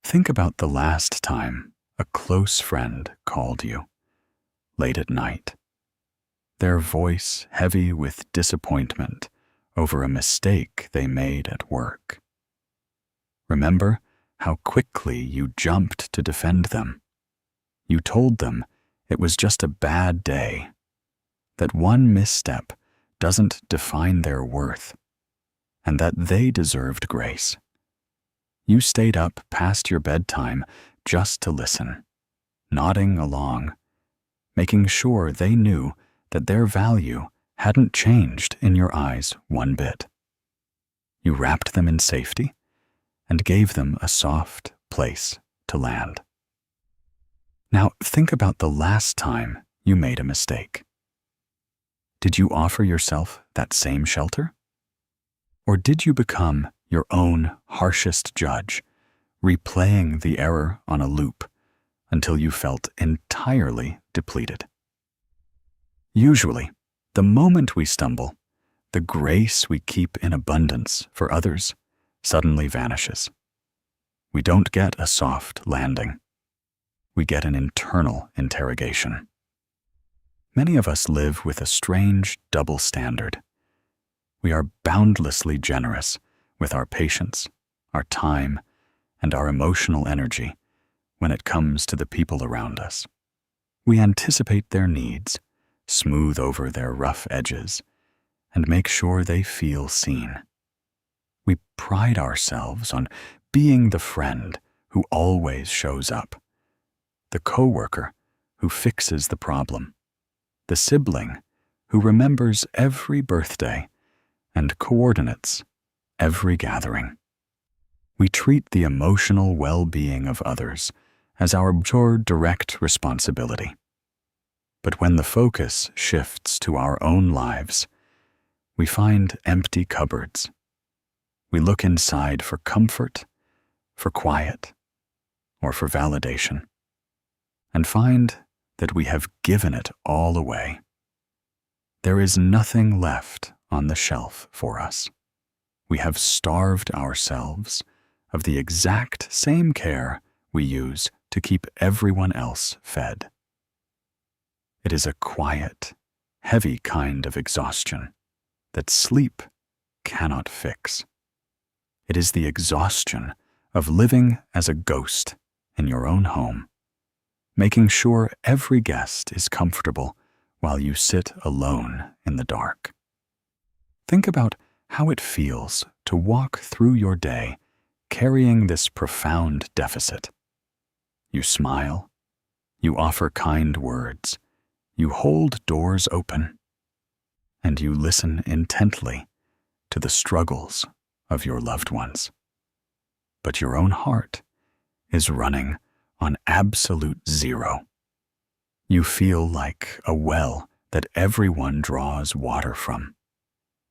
Think about the last time a close friend called you, late at night, their voice heavy with disappointment over a mistake they made at work. Remember how quickly you jumped to defend them. You told them it was just a bad day, that one misstep doesn't define their worth, and that they deserved grace. You stayed up past your bedtime just to listen, nodding along, making sure they knew that their value hadn't changed in your eyes one bit. You wrapped them in safety and gave them a soft place to land. Now think about the last time you made a mistake. Did you offer yourself that same shelter? Or did you become your own harshest judge, replaying the error on a loop until you felt entirely depleted? Usually, the moment we stumble, the grace we keep in abundance for others suddenly vanishes. We don't get a soft landing. We get an internal interrogation. Many of us live with a strange double standard. We are boundlessly generous with our patience, our time, and our emotional energy when it comes to the people around us. We anticipate their needs, smooth over their rough edges, and make sure they feel seen. We pride ourselves on being the friend who always shows up, the coworker who fixes the problem, the sibling who remembers every birthday and coordinates every gathering. We treat the emotional well-being of others as our pure direct responsibility. But when the focus shifts to our own lives, we find empty cupboards. We look inside for comfort, for quiet, or for validation, and find that we have given it all away. There is nothing left on the shelf for us. We have starved ourselves of the exact same care we use to keep everyone else fed. It is a quiet, heavy kind of exhaustion that sleep cannot fix. It is the exhaustion of living as a ghost in your own home, making sure every guest is comfortable while you sit alone in the dark. Think about how it feels to walk through your day carrying this profound deficit. You smile, you offer kind words, you hold doors open, and you listen intently to the struggles of your loved ones. But your own heart is running on absolute zero. You feel like a well that everyone draws water from,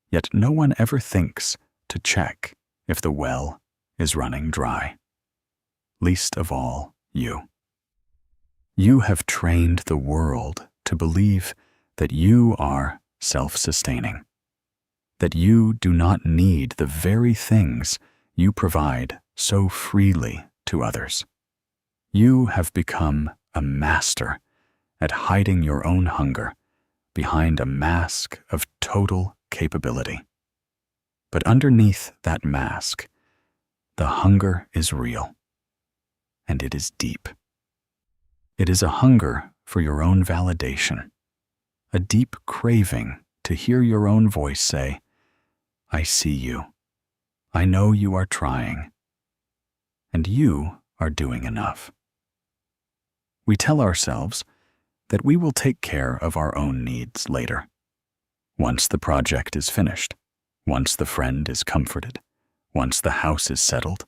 yet no one ever thinks to check if the well is running dry. Least of all, you. You have trained the world to believe that you are self-sustaining, that you do not need the very things you provide so freely to others. You have become a master at hiding your own hunger behind a mask of total capability. But underneath that mask, the hunger is real, and it is deep. It is a hunger for your own validation, a deep craving to hear your own voice say, "I see you. I know you are trying, and you are doing enough." We tell ourselves that we will take care of our own needs later, once the project is finished, once the friend is comforted, once the house is settled,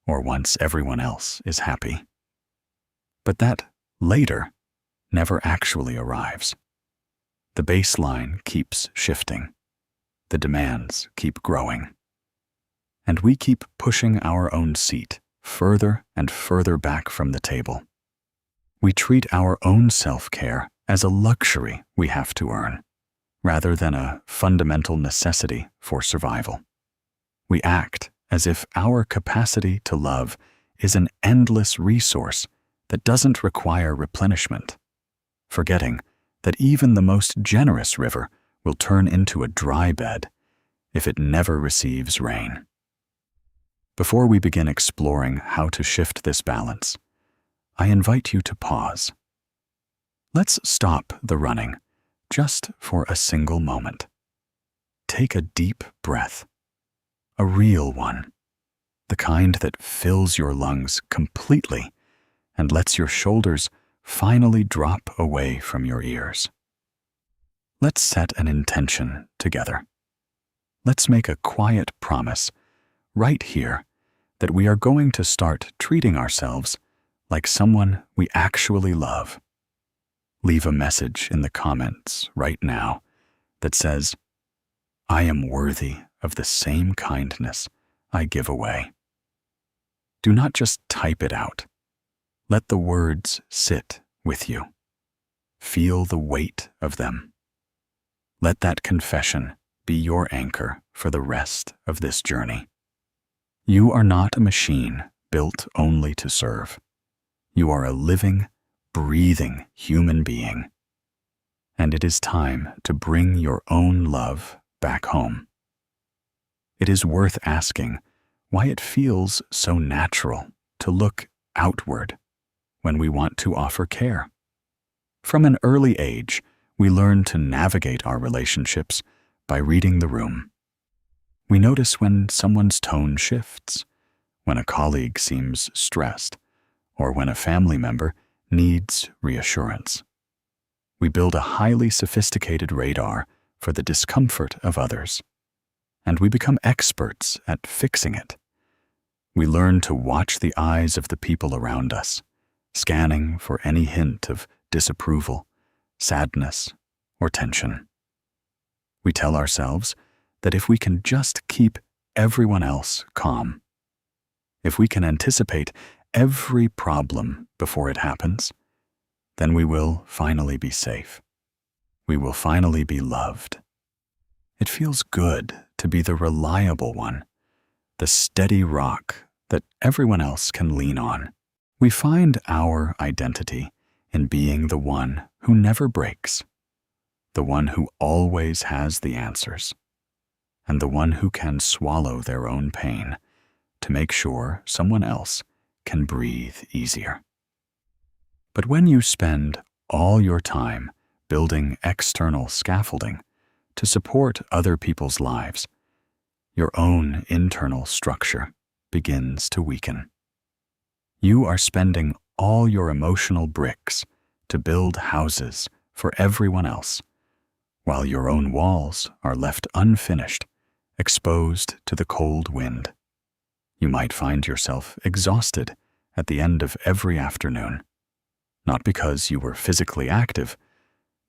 or once everyone else is happy. But that later never actually arrives. The baseline keeps shifting. The demands keep growing. And we keep pushing our own seat further and further back from the table. We treat our own self-care as a luxury we have to earn, rather than a fundamental necessity for survival. We act as if our capacity to love is an endless resource that doesn't require replenishment, forgetting that even the most generous river will turn into a dry bed if it never receives rain. Before we begin exploring how to shift this balance, I invite you to pause. Let's stop the running just for a single moment. Take a deep breath, a real one, the kind that fills your lungs completely and lets your shoulders finally drop away from your ears. Let's set an intention together. Let's make a quiet promise right here that we are going to start treating ourselves like someone we actually love. Leave a message in the comments right now that says, "I am worthy of the same kindness I give away." Do not just type it out. Let the words sit with you. Feel the weight of them. Let that confession be your anchor for the rest of this journey. You are not a machine built only to serve. You are a living, breathing human being. And it is time to bring your own love back home. It is worth asking why it feels so natural to look outward when we want to offer care. From an early age, we learn to navigate our relationships by reading the room. We notice when someone's tone shifts, when a colleague seems stressed, or when a family member needs reassurance. We build a highly sophisticated radar for the discomfort of others, and we become experts at fixing it. We learn to watch the eyes of the people around us, scanning for any hint of disapproval, sadness, or tension. We tell ourselves that if we can just keep everyone else calm, if we can anticipate every problem before it happens, then we will finally be safe. We will finally be loved. It feels good to be the reliable one, the steady rock that everyone else can lean on. We find our identity in being the one who never breaks, the one who always has the answers, and the one who can swallow their own pain to make sure someone else can breathe easier. But when you spend all your time building external scaffolding to support other people's lives, your own internal structure begins to weaken. You are spending all your emotional bricks to build houses for everyone else, while your own walls are left unfinished, exposed to the cold wind. You might find yourself exhausted at the end of every afternoon, not because you were physically active,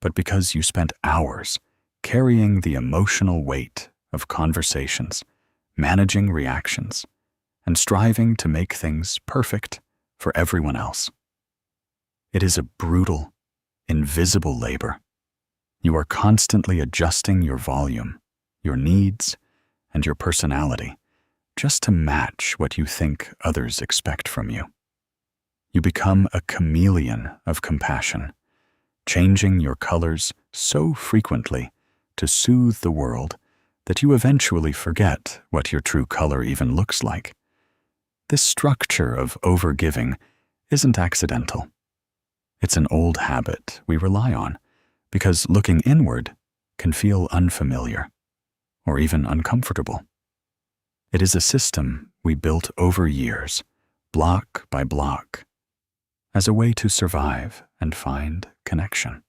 but because you spent hours carrying the emotional weight of conversations, managing reactions, and striving to make things perfect for everyone else. It is a brutal, invisible labor. You are constantly adjusting your volume, your needs, and your personality just to match what you think others expect from you. You become a chameleon of compassion, changing your colors so frequently to soothe the world that you eventually forget what your true color even looks like. This structure of overgiving isn't accidental. It's an old habit we rely on because looking inward can feel unfamiliar or even uncomfortable. It is a system we built over years, block by block, as a way to survive and find connection.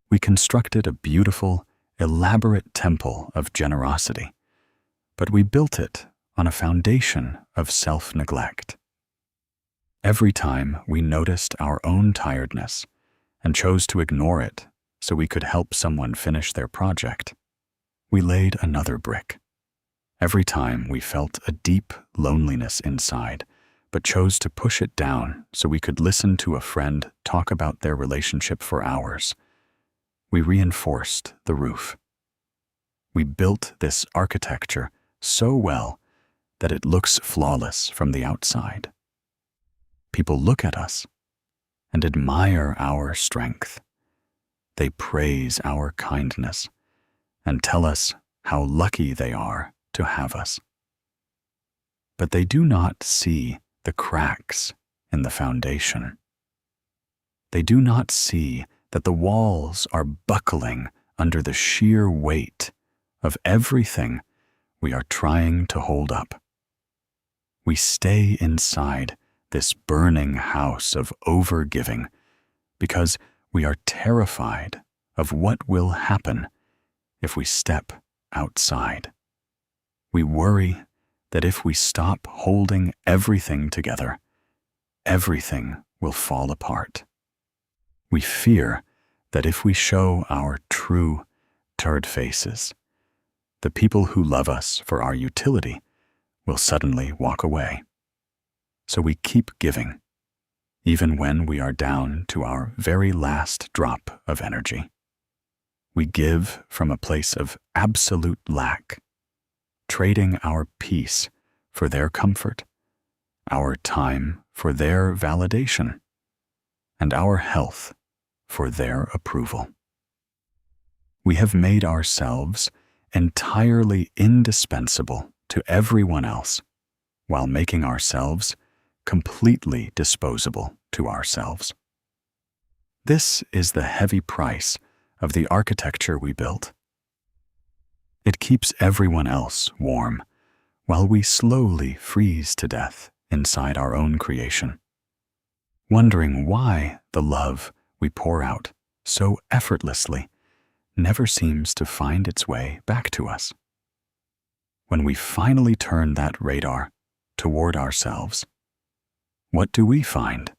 We constructed a beautiful, elaborate temple of generosity, but we built it on a foundation of self-neglect. Every time we noticed our own tiredness and chose to ignore it so we could help someone finish their project, we laid another brick. Every time we felt a deep loneliness inside, but chose to push it down so we could listen to a friend talk about their relationship for hours, we reinforced the roof. We built this architecture so well that it looks flawless from the outside, People look at us and admire our strength. They praise our kindness and tell us how lucky they are to have us. But they do not see the cracks in the foundation. They do not see that the walls are buckling under the sheer weight of everything we are trying to hold up. We stay inside this burning house of overgiving because we are terrified of what will happen if we step outside. We worry that if we stop holding everything together, everything will fall apart. We fear that if we show our true turd faces, the people who love us for our utility will suddenly walk away. So we keep giving, even when we are down to our very last drop of energy. We give from a place of absolute lack, trading our peace for their comfort, our time for their validation, and our health for their approval. We have made ourselves entirely indispensable to everyone else, while making ourselves completely disposable to ourselves. This is the heavy price of the architecture we built. It keeps everyone else warm, while we slowly freeze to death inside our own creation, wondering why the love we pour out so effortlessly never seems to find its way back to us. When we finally turn that radar toward ourselves, what do we find?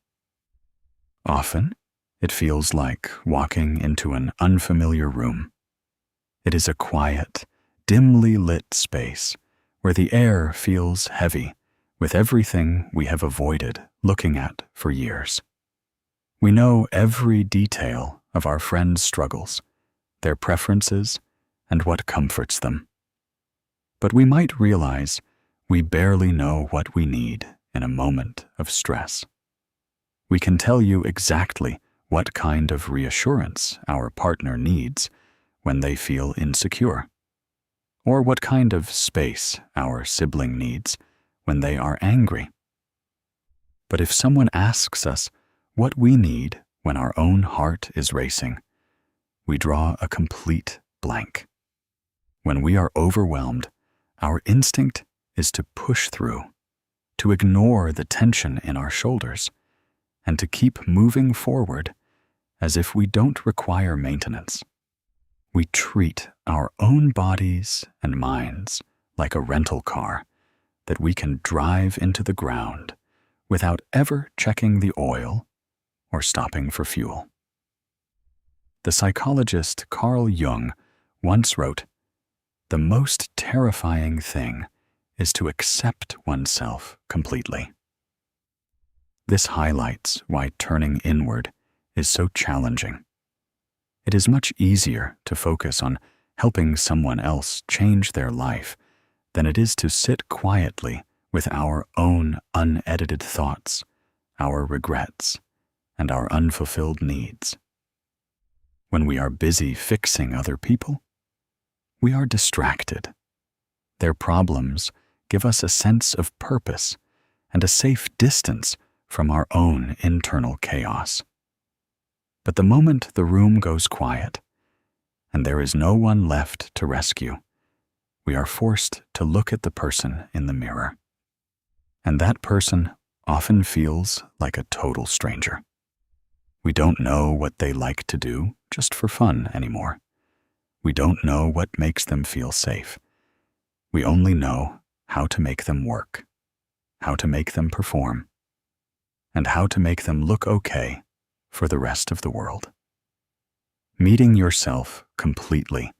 Often, it feels like walking into an unfamiliar room. It is a quiet, dimly lit space where the air feels heavy with everything we have avoided looking at for years. We know every detail of our friends' struggles, their preferences, and what comforts them. But we might realize we barely know what we need in a moment of stress. We can tell you exactly what kind of reassurance our partner needs when they feel insecure, or what kind of space our sibling needs when they are angry. But if someone asks us what we need when our own heart is racing, we draw a complete blank. When we are overwhelmed, our instinct is to push through, to ignore the tension in our shoulders, and to keep moving forward as if we don't require maintenance. We treat our own bodies and minds like a rental car that we can drive into the ground without ever checking the oil or stopping for fuel. The psychologist Carl Jung once wrote, "The most terrifying thing is to accept oneself completely." This highlights why turning inward is so challenging. It is much easier to focus on helping someone else change their life than it is to sit quietly with our own unedited thoughts, our regrets, and our unfulfilled needs. When we are busy fixing other people, we are distracted. Their problems give us a sense of purpose and a safe distance from our own internal chaos. But the moment the room goes quiet and there is no one left to rescue, we are forced to look at the person in the mirror. And that person often feels like a total stranger. We don't know what they like to do just for fun anymore. We don't know what makes them feel safe. We only know how to make them work, how to make them perform, and how to make them look okay for the rest of the world. Meeting yourself completely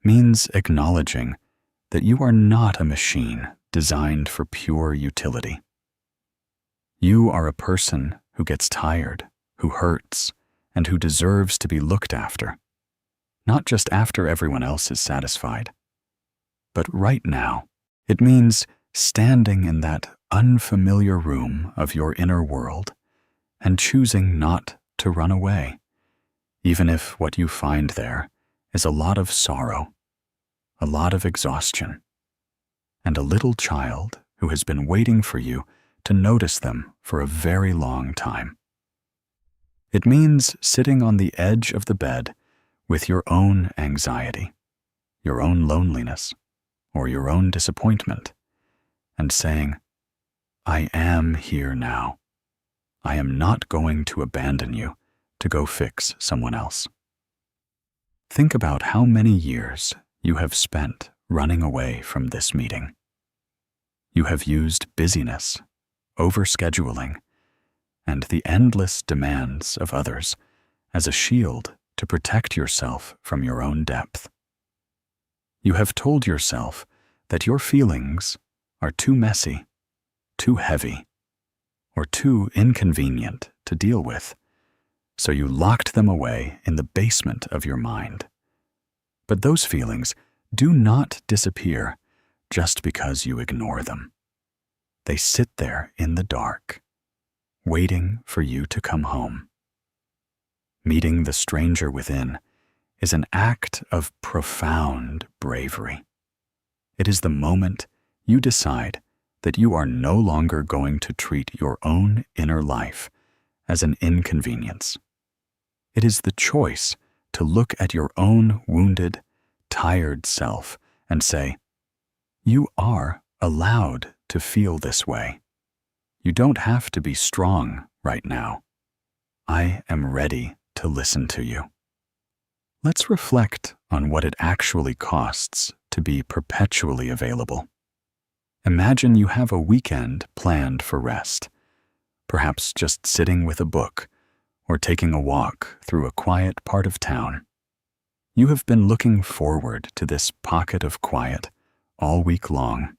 means acknowledging that you are not a machine designed for pure utility. You are a person who gets tired, who hurts, and who deserves to be looked after, not just after everyone else is satisfied, but right now. It means standing in that unfamiliar room of your inner world and choosing not to run away, even if what you find there is a lot of sorrow, a lot of exhaustion, and a little child who has been waiting for you to notice them for a very long time. It means sitting on the edge of the bed with your own anxiety, your own loneliness, or your own disappointment, and saying, I am here now. I am not going to abandon you to go fix someone else. Think about how many years you have spent running away from this meeting. You have used busyness, overscheduling, and the endless demands of others as a shield to protect yourself from your own depth. You have told yourself that your feelings are too messy, too heavy, or too inconvenient to deal with, so you locked them away in the basement of your mind. But those feelings do not disappear just because you ignore them. They sit there in the dark, waiting for you to come home. Meeting the stranger within is an act of profound bravery. It is the moment you decide that you are no longer going to treat your own inner life as an inconvenience. It is the choice to look at your own wounded, tired self and say, you are allowed to feel this way. You don't have to be strong right now. I am ready to listen to you. Let's reflect on what it actually costs to be perpetually available. Imagine you have a weekend planned for rest, perhaps just sitting with a book or taking a walk through a quiet part of town. You have been looking forward to this pocket of quiet all week long.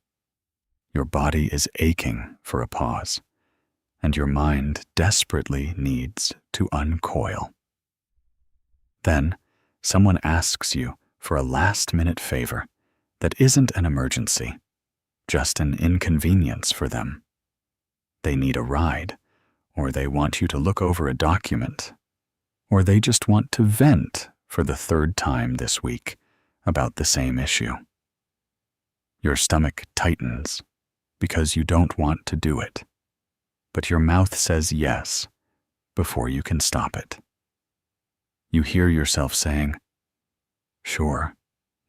Your body is aching for a pause, and your mind desperately needs to uncoil. Then, someone asks you for a last-minute favor that isn't an emergency, just an inconvenience for them. They need a ride, or they want you to look over a document, or they just want to vent for the third time this week about the same issue. Your stomach tightens because you don't want to do it, but your mouth says yes before you can stop it. You hear yourself saying, "Sure,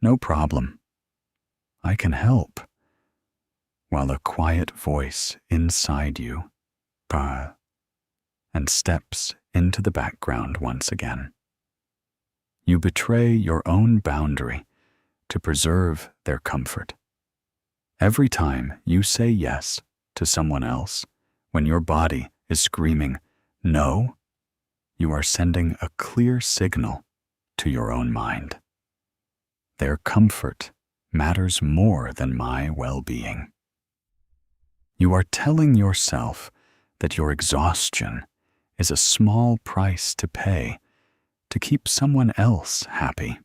no problem. I can help," while a quiet voice inside you "bah" and steps into the background once again. You betray your own boundary to preserve their comfort. Every time you say yes to someone else, when your body is screaming no, you are sending a clear signal to your own mind. Their comfort matters more than my well-being. You are telling yourself that your exhaustion is a small price to pay to keep someone else happy.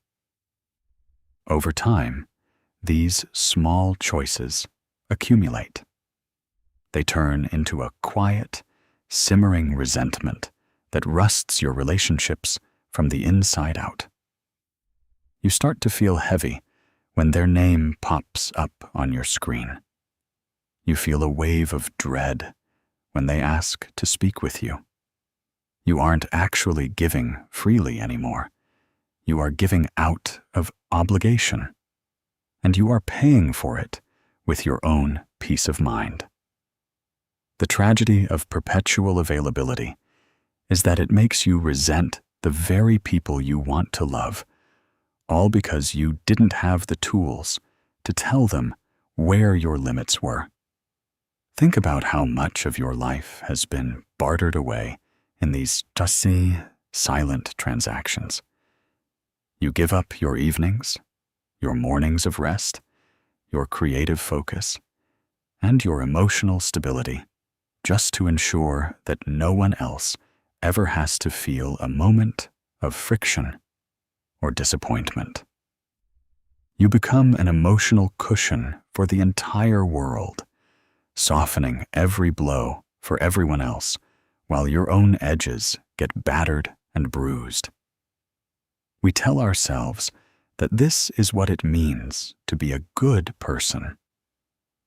Over time, these small choices accumulate. They turn into a quiet, simmering resentment that rusts your relationships from the inside out. You start to feel heavy when their name pops up on your screen. You feel a wave of dread when they ask to speak with you. You aren't actually giving freely anymore. You are giving out of obligation, and you are paying for it with your own peace of mind. The tragedy of perpetual availability is that it makes you resent the very people you want to love, all because you didn't have the tools to tell them where your limits were. Think about how much of your life has been bartered away in these just silent transactions. You give up your evenings, your mornings of rest, your creative focus, and your emotional stability just to ensure that no one else ever has to feel a moment of friction or disappointment. You become an emotional cushion for the entire world, softening every blow for everyone else while your own edges get battered and bruised. We tell ourselves that this is what it means to be a good person.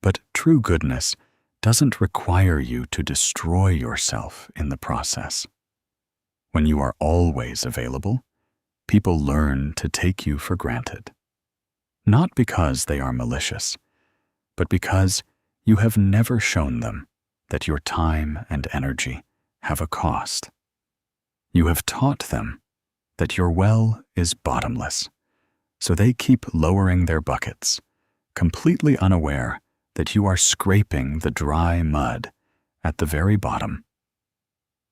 But true goodness doesn't require you to destroy yourself in the process. When you are always available, people learn to take you for granted. Not because they are malicious, but because you have never shown them that your time and energy have a cost. You have taught them that your well is bottomless, so they keep lowering their buckets, completely unaware that you are scraping the dry mud at the very bottom.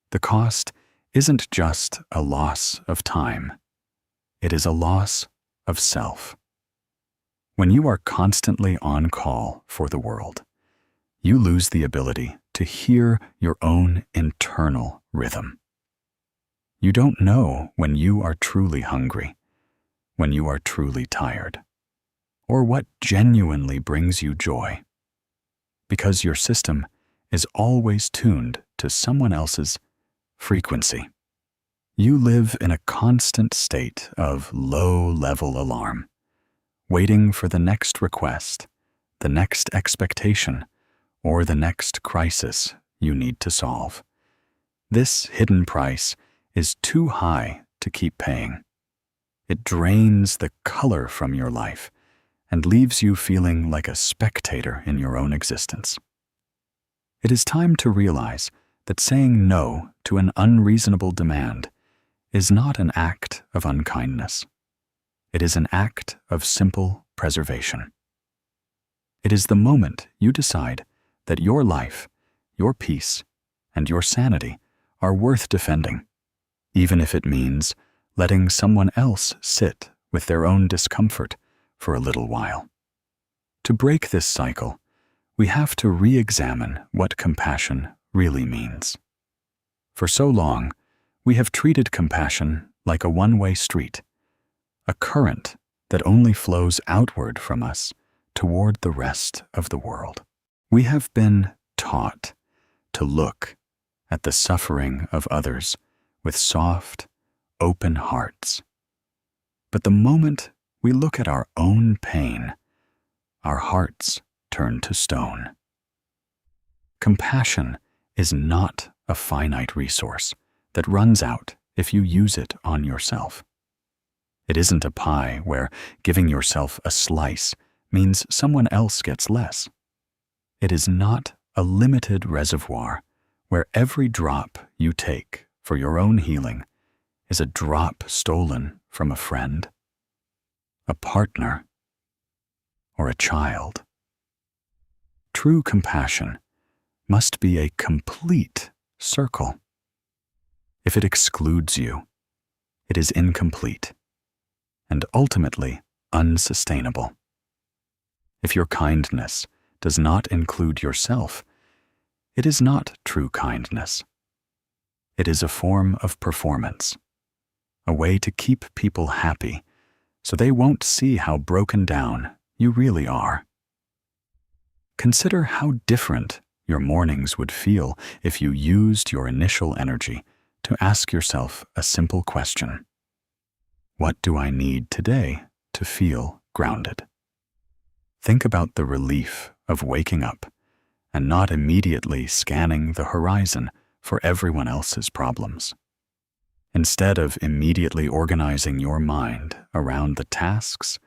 The cost isn't just a loss of time. It is a loss of self. When you are constantly on call for the world, you lose the ability to hear your own internal rhythm. You don't know when you are truly hungry, when you are truly tired, or what genuinely brings you joy, because your system is always tuned to someone else's frequency. You live in a constant state of low-level alarm, waiting for the next request, the next expectation, or the next crisis you need to solve. This hidden price is too high to keep paying. It drains the color from your life and leaves you feeling like a spectator in your own existence. It is time to realize that saying no to an unreasonable demand is not an act of unkindness. It is an act of simple preservation. It is the moment you decide that your life, your peace, and your sanity are worth defending, even if it means letting someone else sit with their own discomfort for a little while. To break this cycle, we have to re-examine what compassion really means. For so long, we have treated compassion like a one-way street, a current that only flows outward from us toward the rest of the world. We have been taught to look at the suffering of others with soft, open hearts. But the moment we look at our own pain, our hearts turn to stone. Compassion is not a finite resource that runs out if you use it on yourself. It isn't a pie where giving yourself a slice means someone else gets less. It is not a limited reservoir where every drop you take for your own healing is a drop stolen from a friend, a partner, or a child. True compassion must be a complete circle. If it excludes you, it is incomplete and ultimately unsustainable. If your kindness does not include yourself, it is not true kindness. It is a form of performance, a way to keep people happy so they won't see how broken down you really are. Consider how different your mornings would feel if you used your initial energy to ask yourself a simple question. What do I need today to feel grounded? Think about the relief of waking up and not immediately scanning the horizon for everyone else's problems. Instead of immediately organizing your mind around the tasks,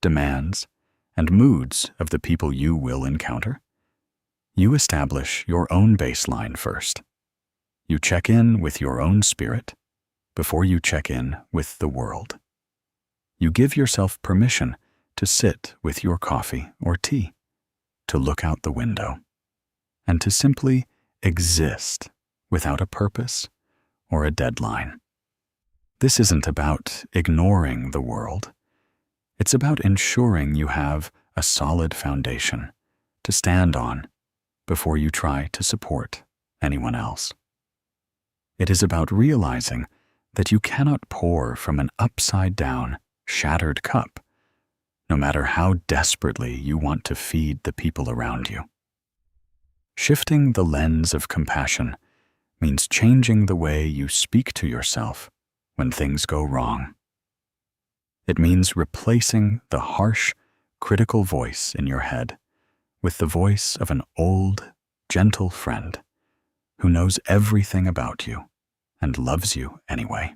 demands, and moods of the people you will encounter, you establish your own baseline first. You check in with your own spirit before you check in with the world. You give yourself permission to sit with your coffee or tea, to look out the window, and to simply exist without a purpose or a deadline. This isn't about ignoring the world. It's about ensuring you have a solid foundation to stand on before you try to support anyone else. It is about realizing that you cannot pour from an upside-down, shattered cup, no matter how desperately you want to feed the people around you. Shifting the lens of compassion means changing the way you speak to yourself when things go wrong. It means replacing the harsh, critical voice in your head with the voice of an old, gentle friend who knows everything about you and loves you anyway.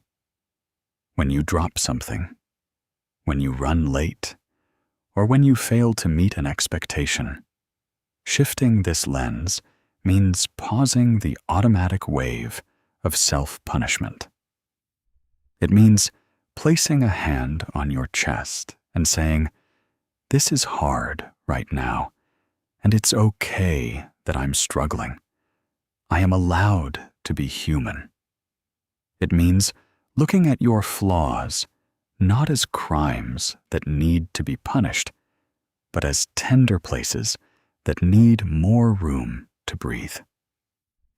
When you drop something, when you run late, or when you fail to meet an expectation, shifting this lens means pausing the automatic wave of self-punishment. It means placing a hand on your chest and saying, "This is hard right now, and it's okay that I'm struggling. I am allowed to be human." It means looking at your flaws not as crimes that need to be punished, but as tender places that need more room to breathe.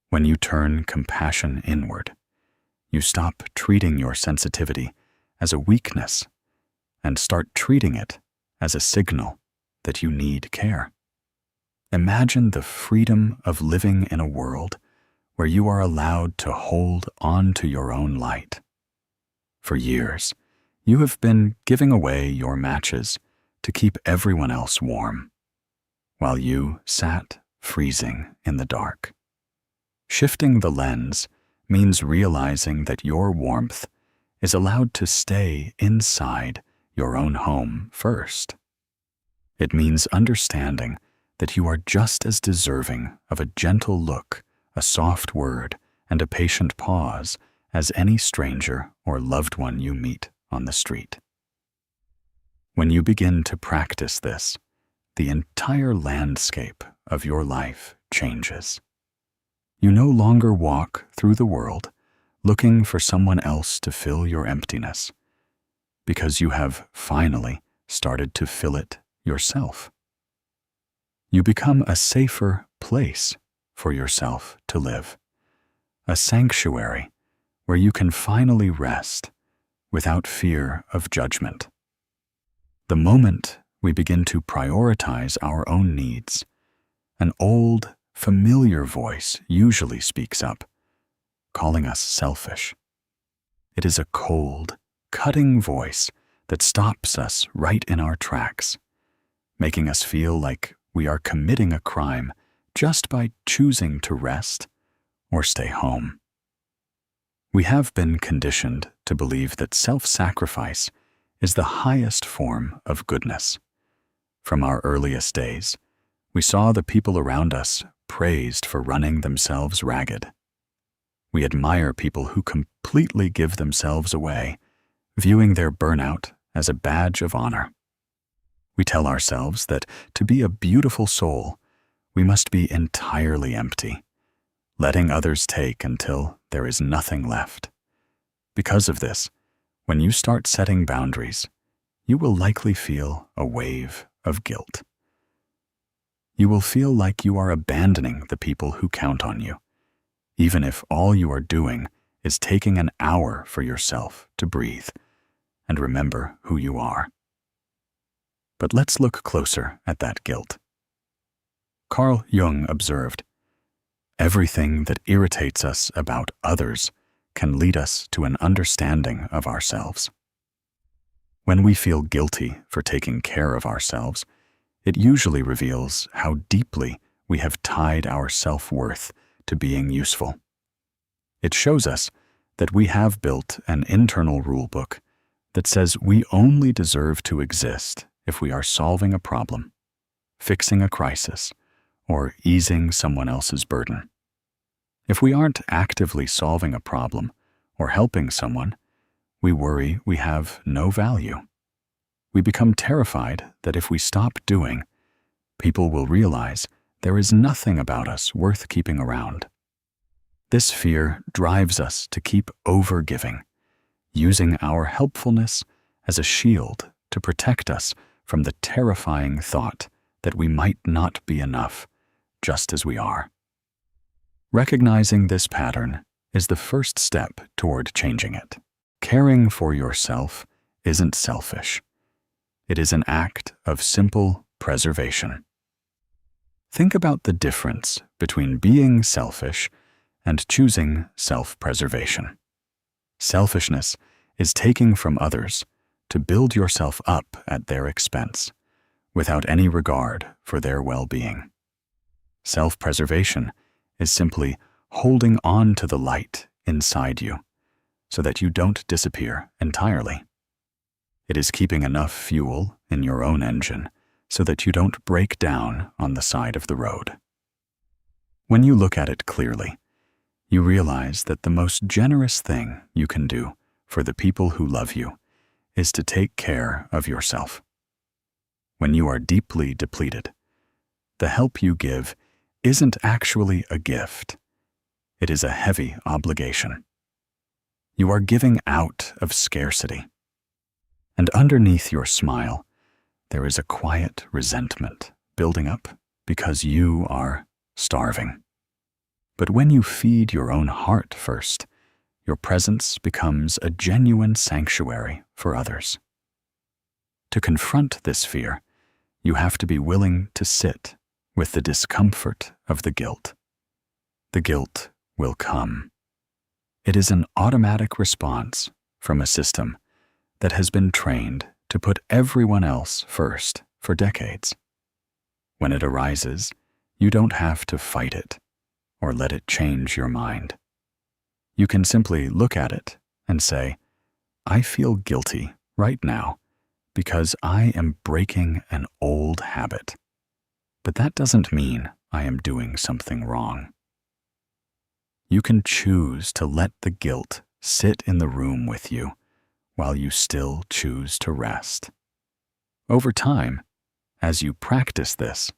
When you turn compassion inward, you stop treating your sensitivity as a weakness and start treating it as a signal that you need care. Imagine the freedom of living in a world where you are allowed to hold on to your own light. For years, you have been giving away your matches to keep everyone else warm, while you sat freezing in the dark. Shifting the lens means realizing that your warmth is allowed to stay inside your own home first. It means understanding that you are just as deserving of a gentle look, a soft word, and a patient pause as any stranger or loved one you meet on the street. When you begin to practice this, the entire landscape of your life changes. You no longer walk through the world looking for someone else to fill your emptiness, because you have finally started to fill it yourself. You become a safer place for yourself to live, a sanctuary where you can finally rest without fear of judgment. The moment we begin to prioritize our own needs, an old, familiar voice usually speaks up, calling us selfish. It is a cold, cutting voice that stops us right in our tracks, making us feel like we are committing a crime just by choosing to rest or stay home. We have been conditioned to believe that self-sacrifice is the highest form of goodness. From our earliest days, we saw the people around us praised for running themselves ragged. We admire people who completely give themselves away, viewing their burnout as a badge of honor. We tell ourselves that to be a beautiful soul, we must be entirely empty, letting others take until there is nothing left. Because of this, when you start setting boundaries, you will likely feel a wave of guilt. You will feel like you are abandoning the people who count on you, even if all you are doing is taking an hour for yourself to breathe and remember who you are. But let's look closer at that guilt. Carl Jung observed, "Everything that irritates us about others can lead us to an understanding of ourselves." When we feel guilty for taking care of ourselves, it usually reveals how deeply we have tied our self-worth to being useful. It shows us that we have built an internal rulebook that says we only deserve to exist if we are solving a problem, fixing a crisis, or easing someone else's burden. If we aren't actively solving a problem or helping someone, we worry we have no value. We become terrified that if we stop doing, people will realize there is nothing about us worth keeping around. This fear drives us to keep overgiving, using our helpfulness as a shield to protect us from the terrifying thought that we might not be enough just as we are. Recognizing this pattern is the first step toward changing it. Caring for yourself isn't selfish. It is an act of simple preservation. Think about the difference between being selfish and choosing self-preservation. Selfishness is taking from others to build yourself up at their expense, without any regard for their well-being. Self-preservation is simply holding on to the light inside you so that you don't disappear entirely. It is keeping enough fuel in your own engine so that you don't break down on the side of the road. When you look at it clearly, you realize that the most generous thing you can do for the people who love you is to take care of yourself. When you are deeply depleted, the help you give isn't actually a gift. It is a heavy obligation. You are giving out of scarcity. And underneath your smile, there is a quiet resentment building up because you are starving. But when you feed your own heart first, your presence becomes a genuine sanctuary for others. To confront this fear, you have to be willing to sit with the discomfort of the guilt. The guilt will come. It is an automatic response from a system that has been trained to put everyone else first for decades. When it arises, you don't have to fight it or let it change your mind. You can simply look at it and say, I feel guilty right now because I am breaking an old habit. But that doesn't mean I am doing something wrong. You can choose to let the guilt sit in the room with you while you still choose to rest. Over time, as you practice this,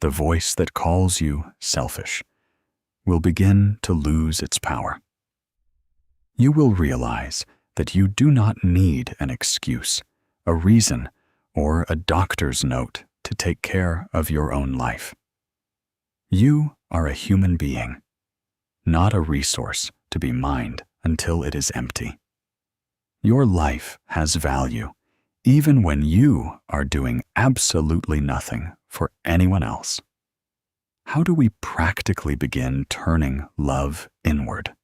the voice that calls you selfish will begin to lose its power. You will realize that you do not need an excuse, a reason, or a doctor's note to take care of your own life. You are a human being, not a resource to be mined until it is empty. Your life has value, even when you are doing absolutely nothing for anyone else. How do we practically begin turning love inward?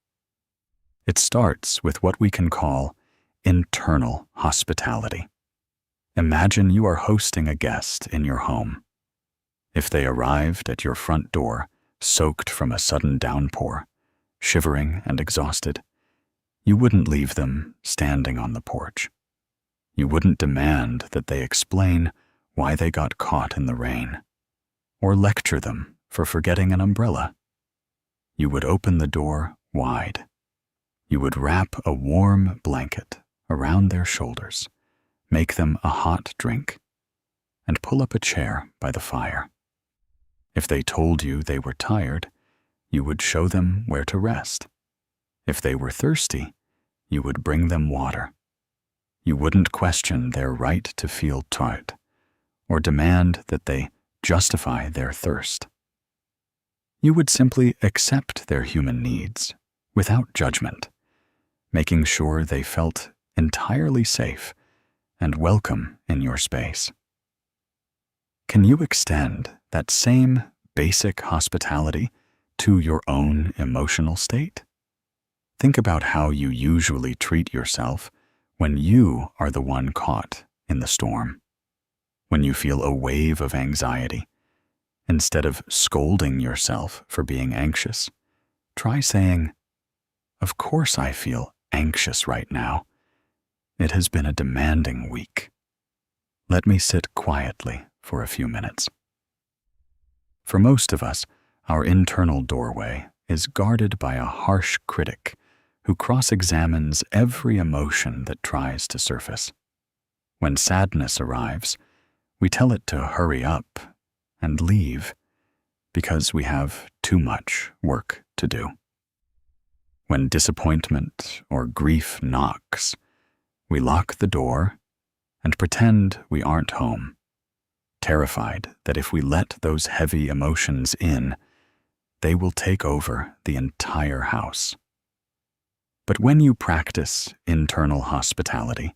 It starts with what we can call internal hospitality. Imagine you are hosting a guest in your home. If they arrived at your front door, soaked from a sudden downpour, shivering and exhausted, you wouldn't leave them standing on the porch. You wouldn't demand that they explain why they got caught in the rain, or lecture them for forgetting an umbrella. You would open the door wide. You would wrap a warm blanket around their shoulders, make them a hot drink, and pull up a chair by the fire. If they told you they were tired, you would show them where to rest. If they were thirsty, you would bring them water. You wouldn't question their right to feel tired, or demand that they justify their thirst. You would simply accept their human needs without judgment, making sure they felt entirely safe and welcome in your space. Can you extend that same basic hospitality to your own emotional state? Think about how you usually treat yourself when you are the one caught in the storm. When you feel a wave of anxiety, instead of scolding yourself for being anxious, try saying, "Of course I feel anxious right now. It has been a demanding week. Let me sit quietly for a few minutes." For most of us, our internal doorway is guarded by a harsh critic who cross-examines every emotion that tries to surface. When sadness arrives, we tell it to hurry up and leave because we have too much work to do. When disappointment or grief knocks, we lock the door and pretend we aren't home, terrified that if we let those heavy emotions in, they will take over the entire house. But when you practice internal hospitality,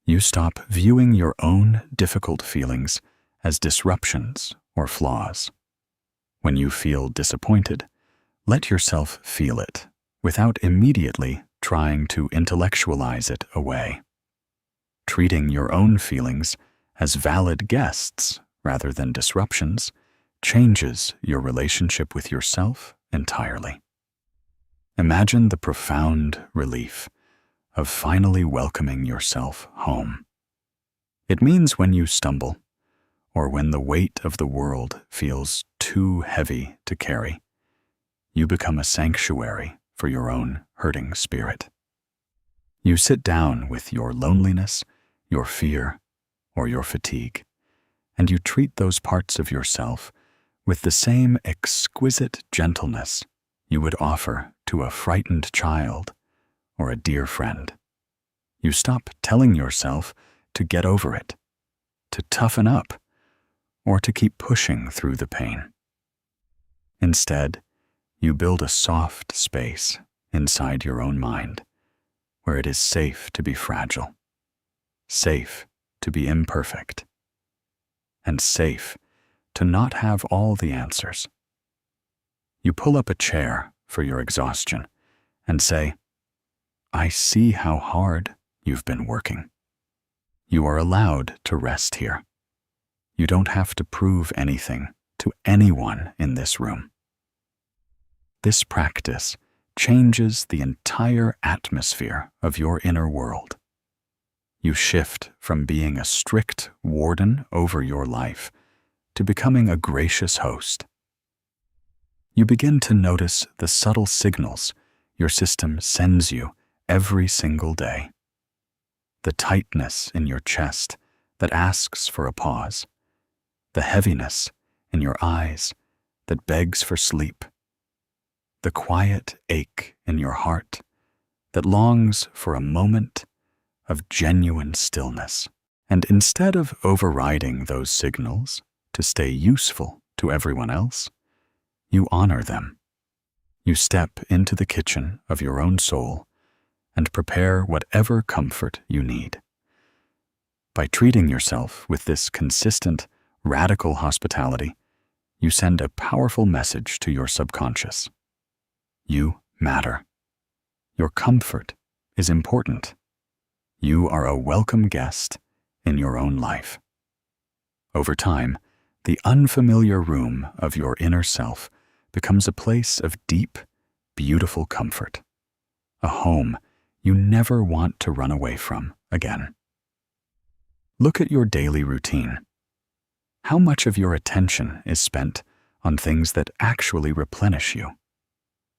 you stop viewing your own difficult feelings as disruptions or flaws. When you feel disappointed, Let yourself feel it without immediately trying to intellectualize it away. Treating your own feelings as valid guests rather than disruptions changes your relationship with yourself entirely. Imagine the profound relief of finally welcoming yourself home. It means when you stumble, or when the weight of the world feels too heavy to carry, you become a sanctuary for your own hurting spirit. You sit down with your loneliness, your fear, or your fatigue, and you treat those parts of yourself with the same exquisite gentleness you would offer to a frightened child or a dear friend. You stop telling yourself to get over it, to toughen up, or to keep pushing through the pain. Instead, you build a soft space inside your own mind where it is safe to be fragile, safe to be imperfect, and safe to not have all the answers. You pull up a chair for your exhaustion and say, "I see how hard you've been working. You are allowed to rest here. You don't have to prove anything to anyone in this room." This practice changes the entire atmosphere of your inner world. You shift from being a strict warden over your life to becoming a gracious host. You begin to notice the subtle signals your system sends you every single day. The tightness in your chest that asks for a pause, the heaviness in your eyes that begs for sleep, the quiet ache in your heart that longs for a moment of genuine stillness. And instead of overriding those signals to stay useful to everyone else, you honor them. You step into the kitchen of your own soul and prepare whatever comfort you need. By treating yourself with this consistent, radical hospitality, you send a powerful message to your subconscious. You matter. Your comfort is important. You are a welcome guest in your own life. Over time, the unfamiliar room of your inner self becomes a place of deep, beautiful comfort, a home you never want to run away from again. Look at your daily routine. How much of your attention is spent on things that actually replenish you?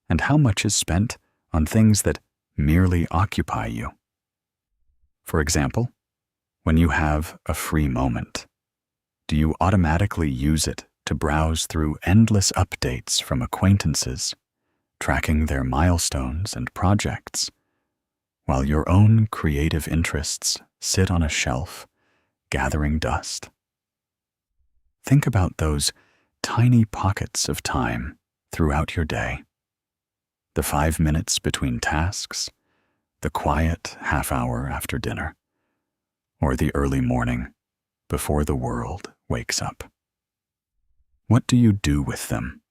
And how much is spent on things that merely occupy you? For example, when you have a free moment, do you automatically use it to browse through endless updates from acquaintances, tracking their milestones and projects, while your own creative interests sit on a shelf, gathering dust? Think about those tiny pockets of time throughout your day. The 5 minutes between tasks, the quiet half hour after dinner, or the early morning before the world wakes up. What do you do with them?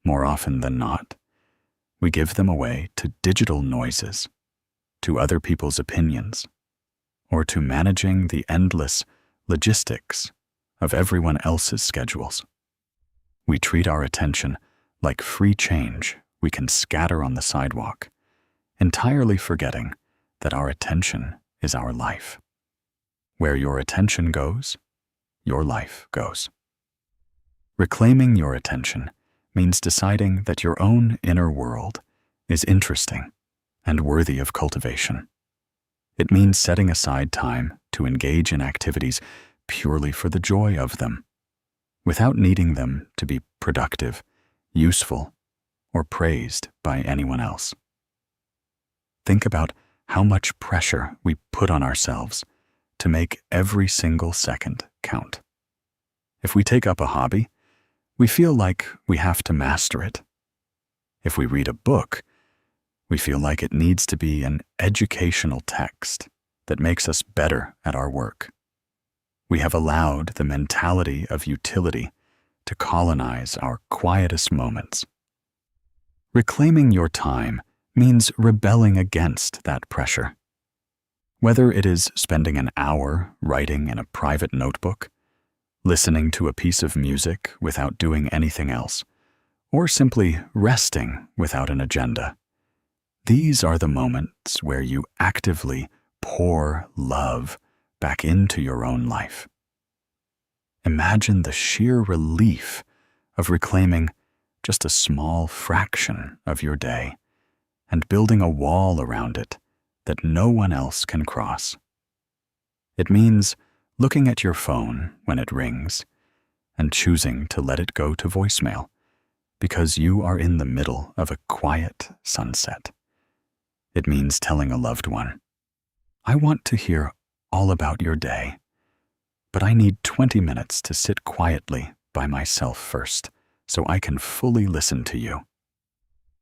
More often than not, we give them away to digital noises, to other people's opinions, or to managing the endless logistics of everyone else's schedules. We treat our attention like free change we can scatter on the sidewalk, entirely forgetting that our attention is our life. Where your attention goes, your life goes. Reclaiming your attention means deciding that your own inner world is interesting and worthy of cultivation. It means setting aside time to engage in activities purely for the joy of them, without needing them to be productive, useful, or praised by anyone else. Think about how much pressure we put on ourselves to make every single second count. If we take up a hobby, we feel like we have to master it. If we read a book, we feel like it needs to be an educational text that makes us better at our work. We have allowed the mentality of utility to colonize our quietest moments. Reclaiming your time means rebelling against that pressure. Whether it is spending an hour writing in a private notebook, listening to a piece of music without doing anything else, or simply resting without an agenda, these are the moments where you actively pour love back into your own life. Imagine the sheer relief of reclaiming just a small fraction of your day and building a wall around it that no one else can cross. It means looking at your phone when it rings and choosing to let it go to voicemail because you are in the middle of a quiet sunset. It means telling a loved one, "I want to hear all about your day, but I need 20 minutes to sit quietly by myself first so I can fully listen to you."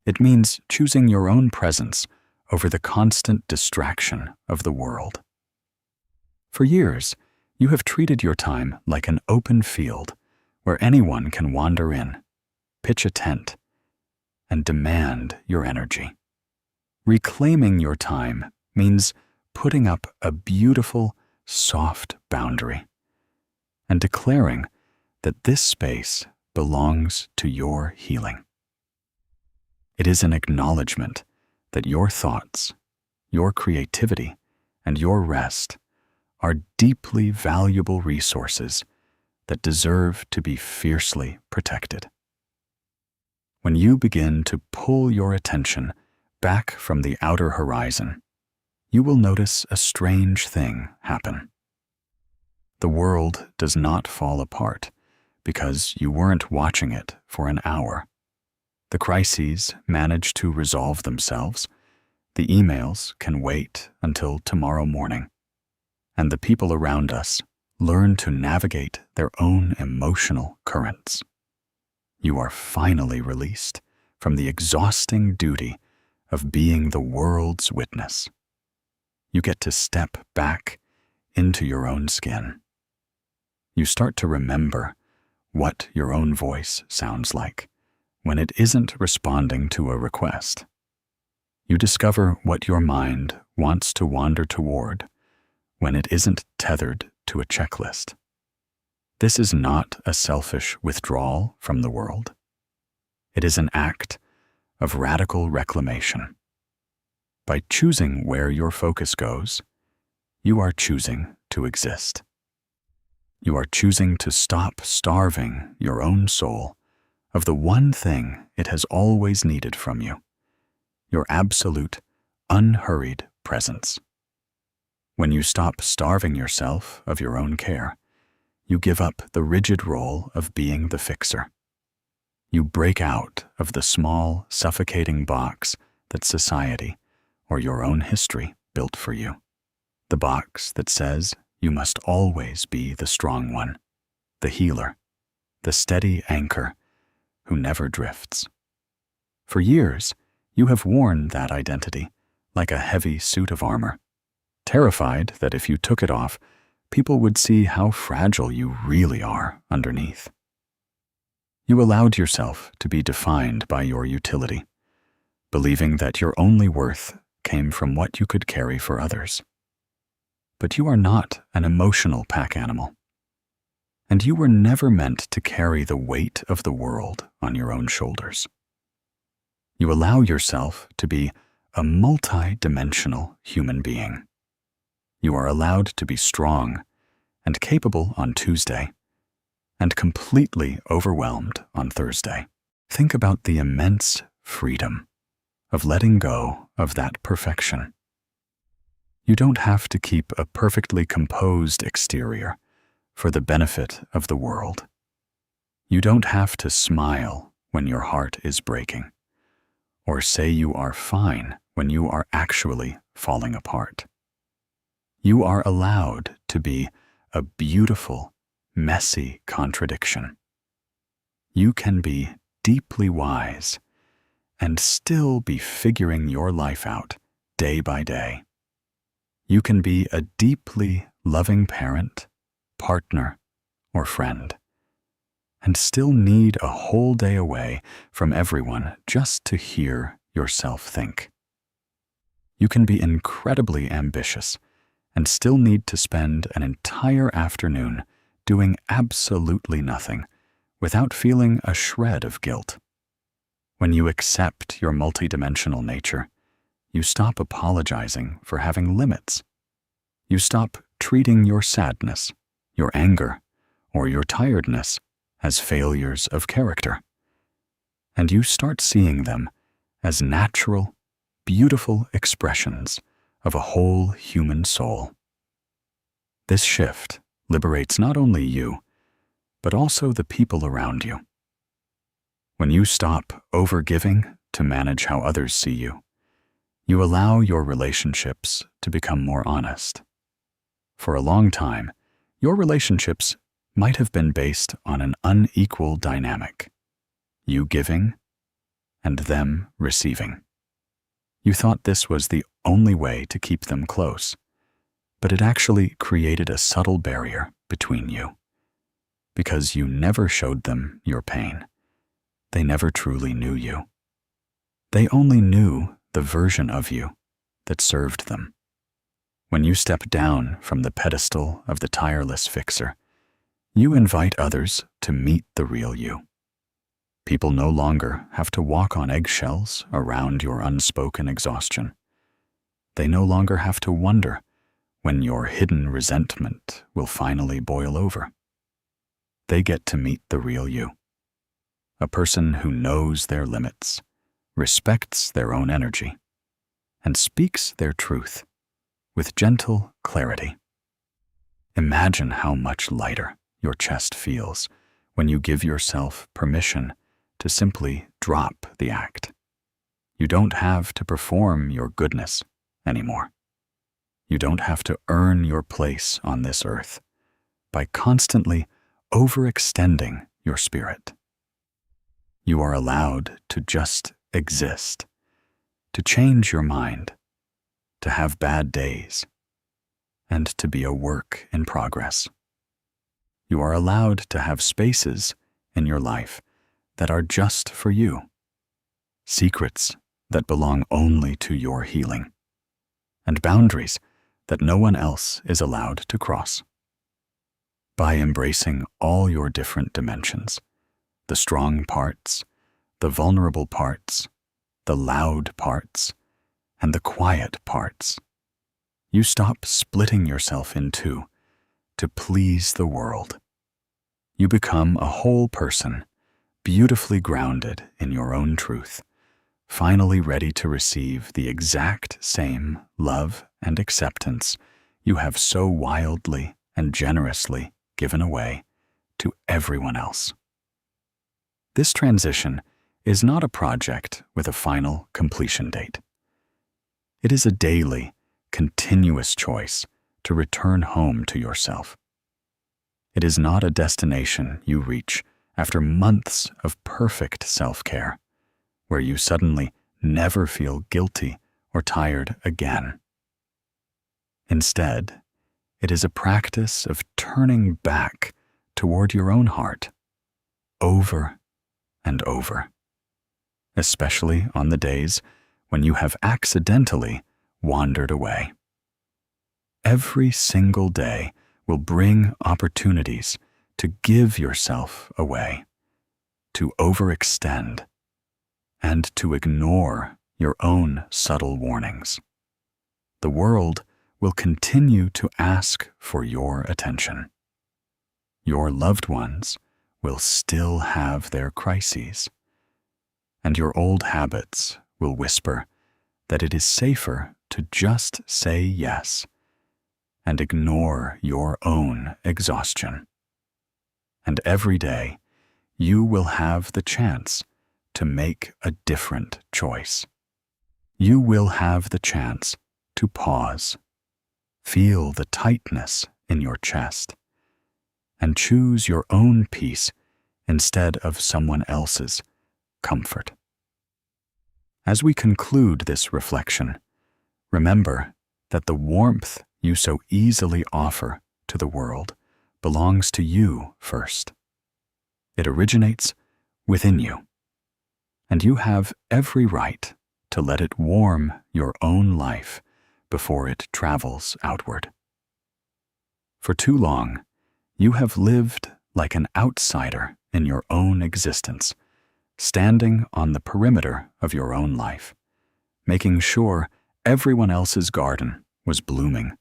It means choosing your own presence over the constant distraction of the world. For years, you have treated your time like an open field where anyone can wander in, pitch a tent, and demand your energy. Reclaiming your time means putting up a beautiful, soft boundary and declaring that this space belongs to your healing. It is an acknowledgement that your thoughts, your creativity, and your rest are deeply valuable resources that deserve to be fiercely protected. When you begin to pull your attention back from the outer horizon, you will notice a strange thing happen. The world does not fall apart because you weren't watching it for an hour. The crises manage to resolve themselves, the emails can wait until tomorrow morning, and the people around us learn to navigate their own emotional currents. You are finally released from the exhausting duty of being the world's witness. You get to step back into your own skin. You start to remember what your own voice sounds like when it isn't responding to a request. You discover what your mind wants to wander toward when it isn't tethered to a checklist. This is not a selfish withdrawal from the world. It is an act of radical reclamation. By choosing where your focus goes, you are choosing to exist. You are choosing to stop starving your own soul of the one thing it has always needed from you, your absolute, unhurried presence. When you stop starving yourself of your own care, you give up the rigid role of being the fixer. You break out of the small, suffocating box that society or your own history built for you. The box that says you must always be the strong one, the healer, the steady anchor who never drifts. For years, you have worn that identity like a heavy suit of armor, terrified that if you took it off, people would see how fragile you really are underneath. You allowed yourself to be defined by your utility, believing that your only worth came from what you could carry for others. But you are not an emotional pack animal, and you were never meant to carry the weight of the world on your own shoulders. You allow yourself to be a multi-dimensional human being. You are allowed to be strong and capable on Tuesday, and completely overwhelmed on Thursday. Think about the immense freedom of letting go of that perfection. You don't have to keep a perfectly composed exterior for the benefit of the world. You don't have to smile when your heart is breaking, or say you are fine when you are actually falling apart. You are allowed to be a beautiful, messy contradiction. You can be deeply wise and still be figuring your life out day by day. You can be a deeply loving parent, partner, or friend, and still need a whole day away from everyone just to hear yourself think. You can be incredibly ambitious and still need to spend an entire afternoon doing absolutely nothing without feeling a shred of guilt. When you accept your multidimensional nature, you stop apologizing for having limits. You stop treating your sadness, your anger, or your tiredness as failures of character. And you start seeing them as natural, beautiful expressions of a whole human soul. This shift liberates not only you, but also the people around you. When you stop overgiving to manage how others see you, you allow your relationships to become more honest. For a long time, your relationships might have been based on an unequal dynamic, you giving and them receiving. You thought this was the only way to keep them close, but it actually created a subtle barrier between you. Because you never showed them your pain, they never truly knew you. They only knew the version of you that served them. When you step down from the pedestal of the tireless fixer, you invite others to meet the real you. People no longer have to walk on eggshells around your unspoken exhaustion. They no longer have to wonder when your hidden resentment will finally boil over. They get to meet the real you, a person who knows their limits, respects their own energy, and speaks their truth with gentle clarity. Imagine how much lighter your chest feels when you give yourself permission to simply drop the act. You don't have to perform your goodness anymore. You don't have to earn your place on this earth by constantly overextending your spirit. You are allowed to just exist, to change your mind, to have bad days, and to be a work in progress. You are allowed to have spaces in your life that are just for you, secrets that belong only to your healing, and boundaries that no one else is allowed to cross. By embracing all your different dimensions, the strong parts, the vulnerable parts, the loud parts, and the quiet parts, you stop splitting yourself in two to please the world. You become a whole person, beautifully grounded in your own truth, finally ready to receive the exact same love and acceptance you have so wildly and generously given away to everyone else. This transition is not a project with a final completion date. It is a daily, continuous choice to return home to yourself. It is not a destination you reach after months of perfect self-care, where you suddenly never feel guilty or tired again. Instead, it is a practice of turning back toward your own heart, over and over, especially on the days when you have accidentally wandered away. Every single day will bring opportunities to give yourself away, to overextend, and to ignore your own subtle warnings. The world will continue to ask for your attention. Your loved ones will still have their crises, and your old habits will whisper that it is safer to just say yes and ignore your own exhaustion. And every day, you will have the chance to make a different choice. You will have the chance to pause, feel the tightness in your chest, and choose your own peace instead of someone else's comfort. As we conclude this reflection, remember that the warmth you so easily offer to the world belongs to you first. It originates within you, and you have every right to let it warm your own life before it travels outward. For too long, you have lived like an outsider in your own existence, standing on the perimeter of your own life, making sure everyone else's garden was blooming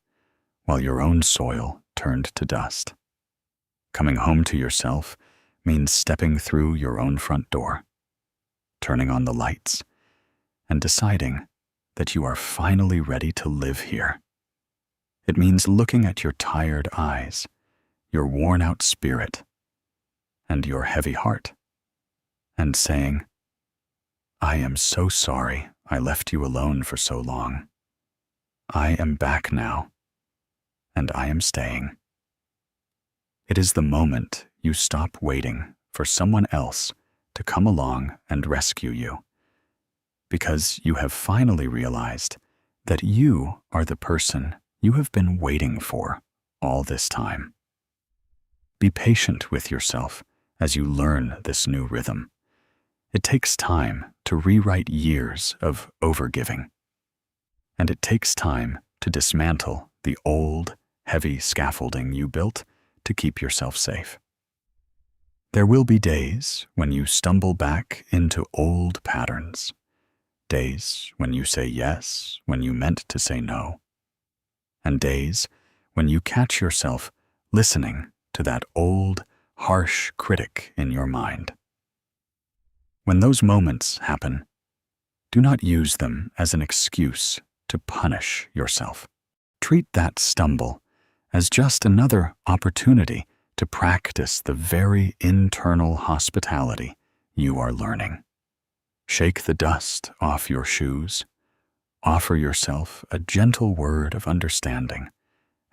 while your own soil turned to dust. Coming home to yourself means stepping through your own front door, turning on the lights, and deciding that you are finally ready to live here. It means looking at your tired eyes, your worn-out spirit, and your heavy heart, and saying, "I am so sorry I left you alone for so long. I am back now, and I am staying." It is the moment you stop waiting for someone else to come along and rescue you, because you have finally realized that you are the person you have been waiting for all this time. Be patient with yourself as you learn this new rhythm. It takes time to rewrite years of overgiving, and it takes time to dismantle the old, heavy scaffolding you built to keep yourself safe. There will be days when you stumble back into old patterns, days when you say yes when you meant to say no, and days when you catch yourself listening to that old, harsh critic in your mind. When those moments happen, do not use them as an excuse to punish yourself. Treat that stumble as just another opportunity to practice the very internal hospitality you are learning. Shake the dust off your shoes, offer yourself a gentle word of understanding,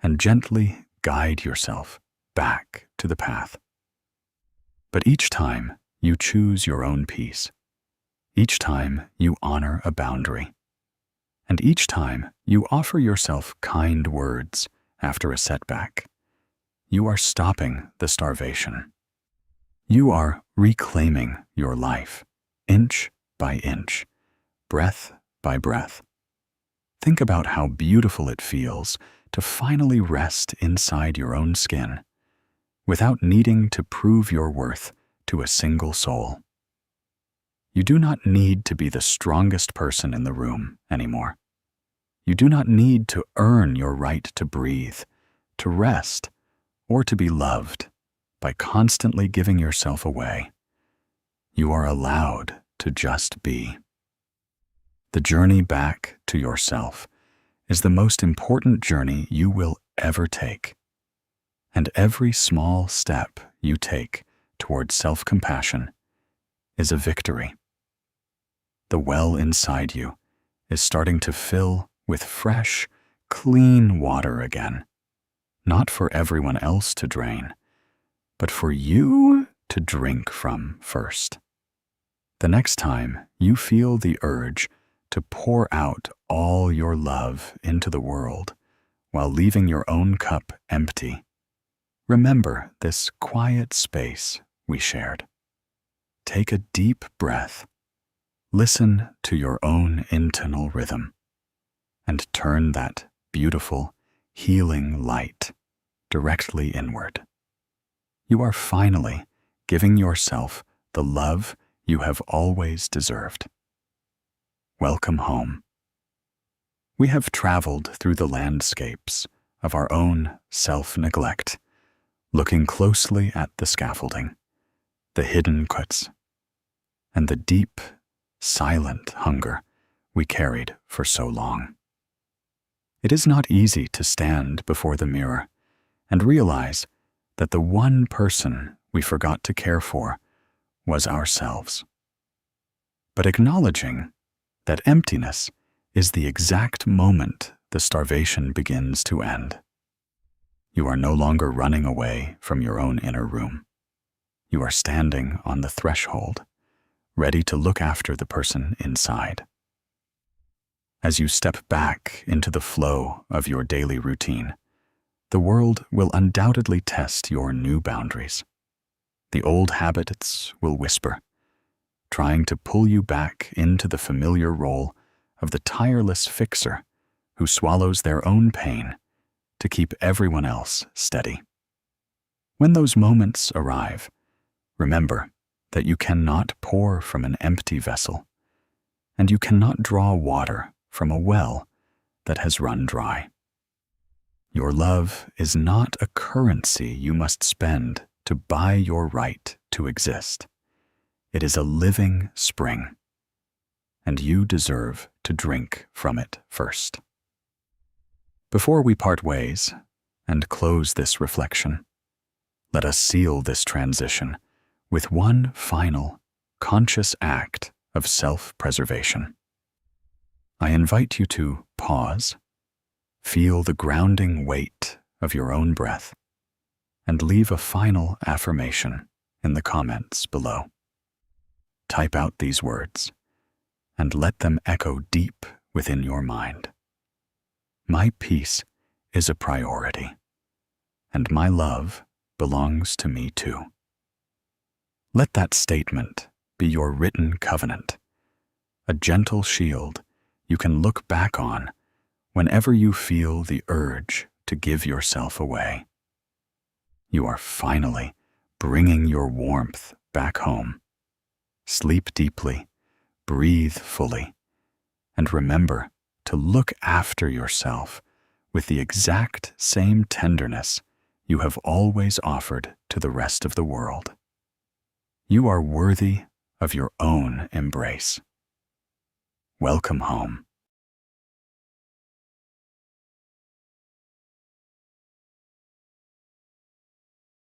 and gently guide yourself back to the path. But each time you choose your own peace, each time you honor a boundary, and each time you offer yourself kind words after a setback, you are stopping the starvation. You are reclaiming your life, inch by inch, breath by breath. Think about how beautiful it feels to finally rest inside your own skin, without needing to prove your worth to a single soul. You do not need to be the strongest person in the room anymore. You do not need to earn your right to breathe, to rest, or to be loved by constantly giving yourself away. You are allowed to just be. The journey back to yourself is the most important journey you will ever take. And every small step you take toward self-compassion is a victory. The well inside you is starting to fill with fresh, clean water again, not for everyone else to drain, but for you to drink from first. The next time you feel the urge to pour out all your love into the world while leaving your own cup empty, remember this quiet space we shared. Take a deep breath, listen to your own internal rhythm, and turn that beautiful, healing light directly inward. You are finally giving yourself the love you have always deserved. Welcome home. We have traveled through the landscapes of our own self-neglect, looking closely at the scaffolding, the hidden cuts, and the deep, silent hunger we carried for so long. It is not easy to stand before the mirror and realize that the one person we forgot to care for was ourselves. But acknowledging that emptiness is the exact moment the starvation begins to end. You are no longer running away from your own inner room. You are standing on the threshold, ready to look after the person inside. As you step back into the flow of your daily routine, the world will undoubtedly test your new boundaries. The old habits will whisper, trying to pull you back into the familiar role of the tireless fixer who swallows their own pain to keep everyone else steady. When those moments arrive, remember that you cannot pour from an empty vessel, and you cannot draw water from a well that has run dry. Your love is not a currency you must spend to buy your right to exist. It is a living spring, and you deserve to drink from it first. Before we part ways and close this reflection, let us seal this transition with one final, conscious act of self-preservation. I invite you to pause, feel the grounding weight of your own breath, and leave a final affirmation in the comments below. Type out these words and let them echo deep within your mind. My peace is a priority, and my love belongs to me too. Let that statement be your written covenant, a gentle shield you can look back on whenever you feel the urge to give yourself away. You are finally bringing your warmth back home. Sleep deeply, breathe fully, and remember to look after yourself with the exact same tenderness you have always offered to the rest of the world. You are worthy of your own embrace. Welcome home.